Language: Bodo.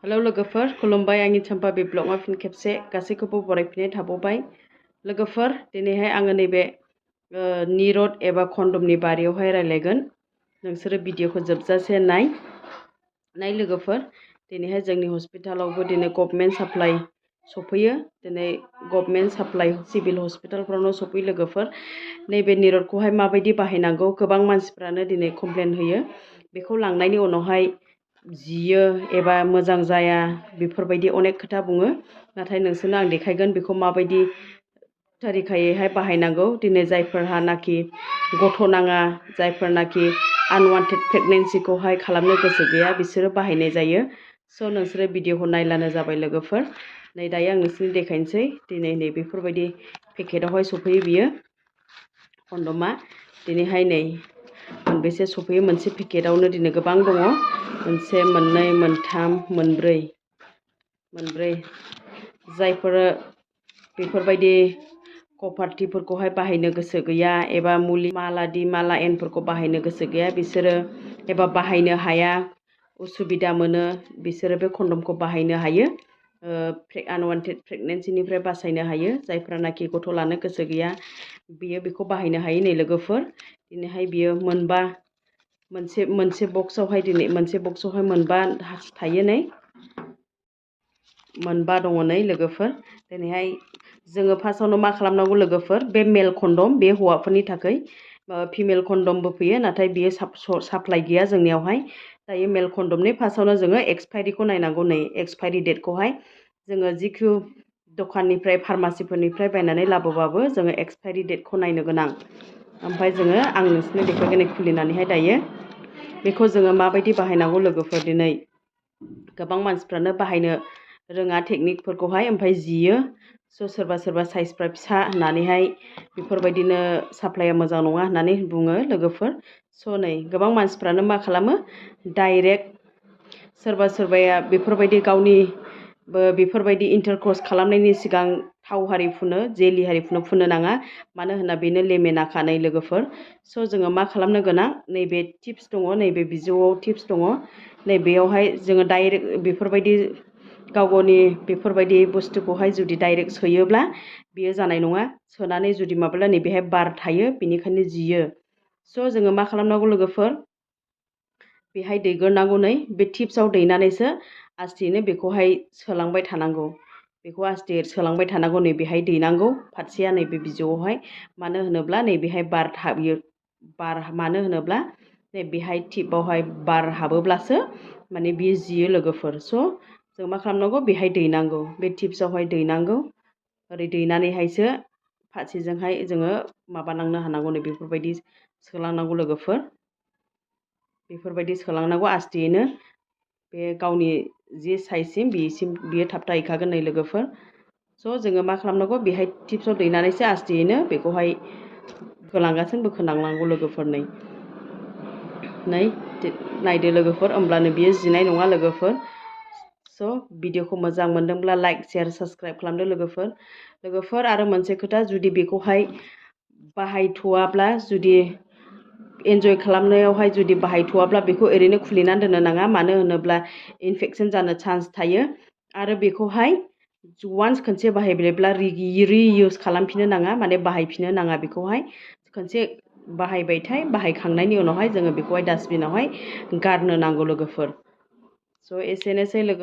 हेलौ लोगोफोर खुलुमबाय आंनि चाम्पा बे ब्लगआव फिन खेबसे गासैखौबो बरायफिननाय थाबावबाय लोगोफोर दिनैहाय आङो नैबे निरद एबा कन्डमनि बारियावहाय रायलायगोन नोंसोरो भिडिअखौ जोबजासे नाय लोगोफोर दिनैहाय जोंनि हस्पिटालावबो दिनै गभर्नमेन्ट साप्लाइ सफैयो दिनै गभर्नमेन्ट साप्लाइ सिभिल हस्पिटालफ्रावनो सफैयो लोगोफोर नैबे निरदखौहाय माबायदि बाहायनांगौ गोबां मानसिफ्रानो दिनै कमप्लेन होयो बेखौ लांनायनि उनावहाय जियो एबा मोजां जाया बेफोरबायदि अनेक खोथा बुङो नाथाय नोंसोरनो आं देखायगोन बेखौ माबायदि तरिकायैहाय बाहायनांगौ दिनै जायफोरहानाखि गथ' नाङा जायफोरनाखि आनवान्टेड प्रेगनेन्सिखौहाय खालामनो गोसो गैया बिसोरो बाहायनाय जायो स' नोंसोरो भिडिअखौ नायलानो जाबाय लोगोफोर नै दायो आं नोंसोरनो देखायनोसै दिनै नै बेफोरबायदि पेकेटावहाय सफैयो बियो कन्डमा दिनैहाय नै मोनबेसे सफैयो मोनसे पेकेटावनो दिनै गोबां दङ मोनसे मोननै मोनथाम मोनब्रै जायफोर बेफोरबायदि कपार्टिफोरखौहाय बाहायनो गोसो गैया एबा मुलि माला एनफोरखौ बाहायनो गोसो गैया बिसोरो एबा बाहायनो हाया उसुबिदा मोनो बिसोरो बे कन्डमखौ बाहायनो हायो आनवान्टेड प्रेगनेन्सिनिफ्राय बासायनो हायो जायफ्रानाखि गथ' लानो गोसो गैया बियो बेखौ बाहायनो हायो नै लोगोफोर दिनैहाय बियो मोनबा मोनसे बक्सआवहाय दिनै मोनसे बक्सआवहाय मोनबा थायो नै मोनबा दङ नै लोगोफोर दिनैहाय जोङो फार्स्टआवनो मा खालामनांगौ लोगोफोर बे मेल कन्डम बे हौवाफोरनि थाखाय फिमेल कन्डमबो फैयो नाथाय बियो साप्लाइ गैया जोंनियावहाय दायो मेल कन्डमनि फार्स्टआवनो जोङो एक्सपायरिखौ नायनांगौ नै एक्सपायरि डेटखौहाय जोङो जिखु दखाननिफ्राय फार्मासिफोरनिफ्राय बायनानै लाबोबाबो जोङो एक्सपायरि डेटखौ नायनो गोनां ओमफ्राय जोङो आं नोंसोरनो देखायगोन खुलिनानैहाय दायो बेखौ जोङो माबायदि बाहायनांगौ लोगोफोर दिनै गोबां मानसिफ्रानो बाहायनो रोङा टेकनिकफोरखौहाय ओमफ्राय जियो स' सोरबा साइजफ्रा फिसा होननानैहाय बेफोरबायदिनो साप्लाइया मोजां नङा होननानै बुङो लोगोफोर स' नै गोबां मानसिफ्रानो मा खालामो डाइरेक्ट सोरबाया बेफोरबायदि गावनि बेफोरबायदि इन्टारकर्स खालामनायनि सिगां थाव हारि फुनो जेलि हारि फुननो नाङा मानो होनना बेनो लेमेनाखा नै लोगोफोर स' जोङो मा खालामनो गोनां नैबे टिप्स दङ नैबे बिजौआव टिप्स दङ नैबेयावहाय जोङो डाइरेक्ट बेफोरबायदि गावनि बेफोरबायदि बुस्थुखौहाय जुदि डाइरेक्ट सोयोब्ला बियो जानाय नङा सोनानै जुदि माब्ला नैबेहाय बार थायो बेनिखायनो जियो स' जोङो मा खालामनांगौ लोगोफोर बेहाय दैग्रोनांगौ नै बे टिप्सआव दैनानैसो आस्टेयैनो बेखौहाय सोलांबाय थानांगौ बेखौ आस्थे सोलांबाय थानांगौ नैबेहाय दैनांगौ फारसेया नैबे बिजौआवहाय मानो होनोब्ला नैबेहाय बार हाबियो मानो होनोब्ला नैबेहाय टिपआवहाय बार हाबोब्लासो माने बियो जियो लोगोफोर स' जों मा खालामनांगौ बेहाय दैनांगौ बे टिप्सआवहाय दैनांगौ ओरै दैनानैहायसो फारसेजोंहाय जोङो माबालांनो हानांगौ नै बेफोरबायदि सोलांनांगौ लोगोफोर बेफोरबायदि सोलांनांगौ आस्टेयैनो बे गावनि जि साइजसिम बियो थाबथाहैखागोन नै लोगोफोर स' जोङो मा खालामनांगौ बेहाय टिप्सआव दैनानैसो आस्टेयैनो बेखौहाय होलांगासिनो बोखोलांनांगौ लोगोफोर नै नायदो लोगोफोर होमब्लानो बियो जिनाय नङा लोगोफोर स' भिडिअखौ मोजां मोनदोंब्ला लाइक शेयार साबसक्राइब खालामदो लोगोफोर आरो मोनसे खोथा जुदि बेखौहाय बाहायथ'वाब्ला जुदि एन्जय खालामनायावहाय जुदि बाहायथ'वाब्ला बेखौ ओरैनो खुलिनानै दोननो नाङा मानो होनोब्ला इनफेकसन जानो चान्स थायो आरो बेखौहाय वान्स खनसे बाहायब्ला रिइउस खालामफिननो नाङा माने बाहायफिननो नाङा बेखौहाय खनसे बाहायखांनायनि उनावहाय जोङो बेखौहाय डास्टबिनावहाय गारनो नांगौ लोगोफोर स' एसेनोसै लोगो